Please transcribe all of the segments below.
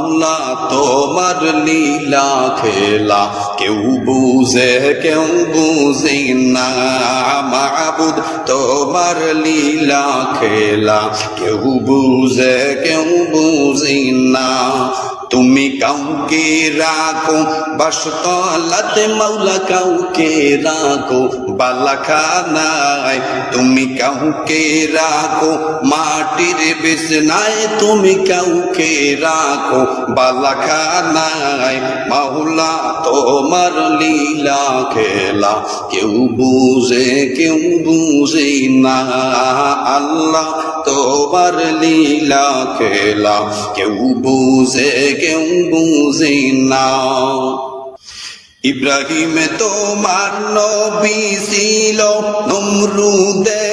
মাওলা তোমার লীলা খেলা কেউ বুঝে কেউ বুঝি না মাবুদ তোমার লীলা খেলা কেউ বুঝে কেউ বুঝি না তুমি কাউকে রাখো বাসতলাতে মাওলা কাউকে রাখো বালাখানায় তুমি কাউকে রাখো মাটির বিছনায় তুমি কাউকে রাখো বালাখানায় মাওলা তোমার লীলা খেলা কেউ বুঝে কেউ বুঝে না আল্লাহ তোমার লীলা খেলা কেউ বুঝে কেউ বুঝে না ইব্রাহিম তোমার নবী ছিল নমরুদে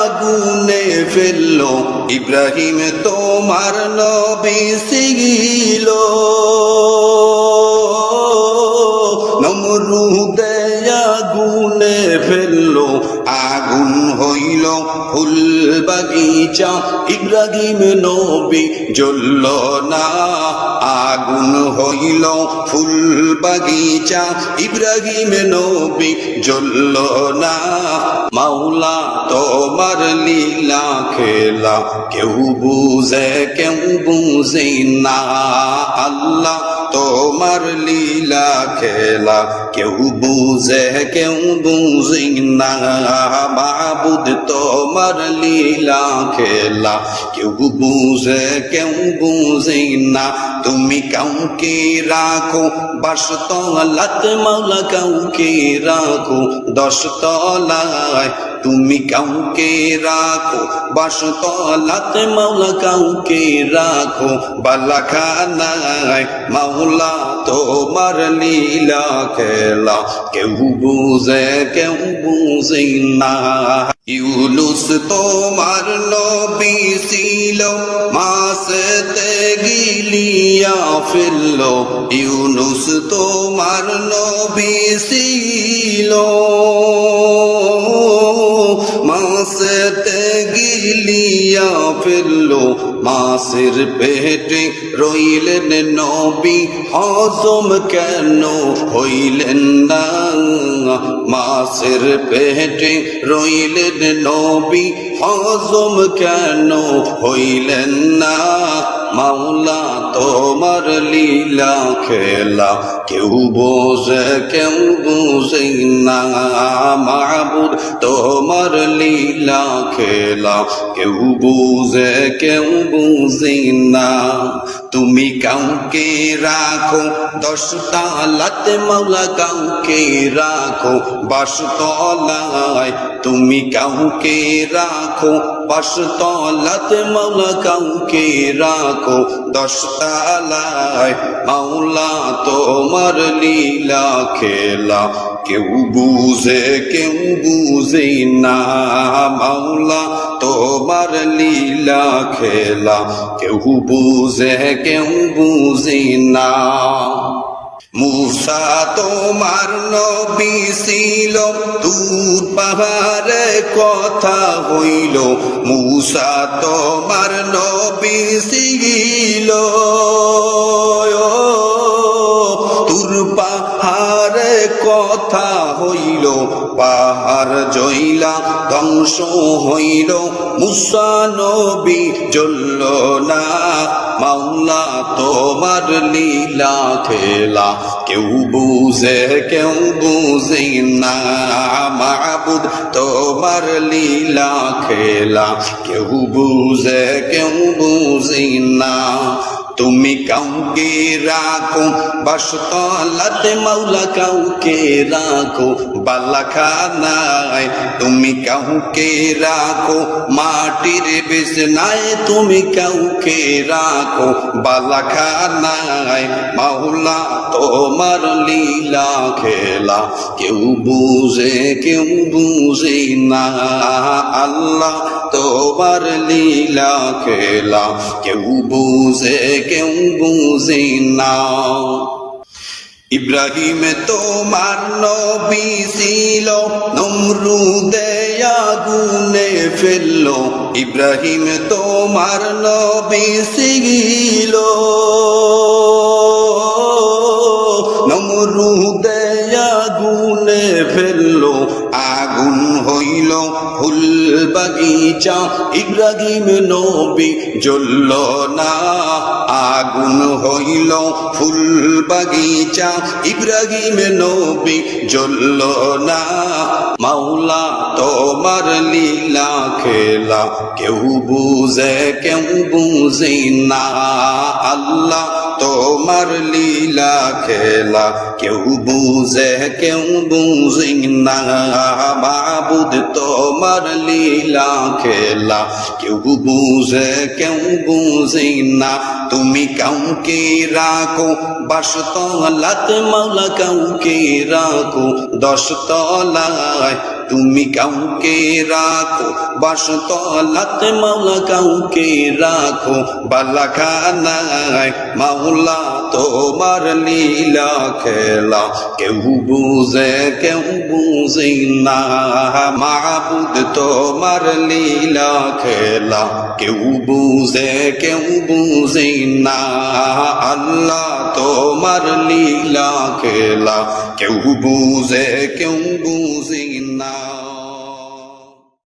আগুনে ফেললো ইব্রাহিম তোমার নবী ছিল নমরুদে আগুনে ফেললো আগুন হইল ফুল বাগিচা ইব্রাহিম নবী জ্বলল না আগুন হইল ফুল বাগিচা ইব্রাহিম নবী জ্বলল না মাওলা তোমার লীলা খেলা কেউ বুঝে কেউ বুঝে না আল্লাহ তোমার লীলা খেলা কেউ বুঝে কেউ বুঝে না মাবুদ তোমার লীলা খেলা কেউ বুঝে কেউ বুঝে না তুমি কাউকে রাখো বাসতলাতে মাওলা কাউকে রাখো দশতলায় তুমি কাউকে রাখো বাসতলাতে মাওলা কাউকে রাখো বালাখানায় মাওলা তোমার লীলা খেলা কেউ বুঝে কেউ বুঝে না ইউনুস তোমার নবী ছিল মাছেতে গিলিয়া ফেললো ইউনুস তোমার নবী ছিল মাছেতে গিলিয়া ফেললো মাছের পেটে রইলেন নবী হজম কেন হইলেন না মাছের পেটে রইলেন নবী হজম কেন হইলেন না মাওলা তোমার লীলা খেলা কেউ বোঝে কেউ বুঝে না মাবুদ তোমার লীলা খেলা কেউ বুঝে কেউ বুঝে না তুমি কাউকে রাখো দশতলাতে মাওলা কাউকে রাখো বাসতলায় তুমি কাউকে রাখো বাসতলাতে মাওলা কাউকে রাখো দশতলায় মাওলা তোমার লীলা খেলা কেউ বুঝে কেউ বুঝে না মাওলা তোমার লীলা খেলা কেউ বুঝে কেউ বুঝে না মূসা তোমার নবী ছিল তুর পাহাড়ে কথা হইল মূসা তোমার নবী ছিল তুর পাহাড়ে কথা হইল পাহাড় জইলা ধ্বংস হইল মূসা নবী জ্বলল না মাওলা তোমার লীলা খেলা কেউ বুঝে কেউ বুঝে না মাবুদ তোমার লীলা খেলা কেউ বুঝে কেউ বুঝে না তুমি কাউকে রাখো বাসতলাতে মাওলা কাউকে রাখো বালাখানায় তুমি কাউকে রাখো মাটির বিছনায় তুমি কাউকে রাখো বালাখানায় মাওলা তোমার লীলা খেলা কেউ বুঝে কেউ বুঝে না আল্লাহ তোমার লীলা খেলা কেউ বুঝে কেউ বুঝে না ইব্রাহিম তোমার নবী ছিল নমরুদে আগুনে ফেললো ইব্রাহিম তোমার নবী ছিল বাগিচা ইব্রাহিম নবী জ্বলল না, আগুন হইল ফুল বাগিচা ইব্রাহিম নবী জ্বলল না। মাওলা তোমার লীলা খেলা কেউ বুঝে কেউ বুঝে না, আল্লাহ তোমার লীলা খেলা কেউ বুঝে কেউ বুঝে না। মাবুদ তোমার লীলা খেলা কেউ বুঝে কেউ বুঝে না। তুমি কাউকে রাখো 12 তলাত মাওলা কাউকে রাখো 10 তলায়, তুমি কাউকে রাখো 12 তলাত মাওলা কাউকে রাখো বালাখানায়। মাওলা তোমার লীলা খেলা কেউ বুঝে কেউ বুঝে না, মাবুদ তোমার লীলা খেলা কেউ বুঝে কেউ বুঝে না। আল্লাহ তোমার লীলা খেলা কেউ বুঝে কেউ বুঝে না।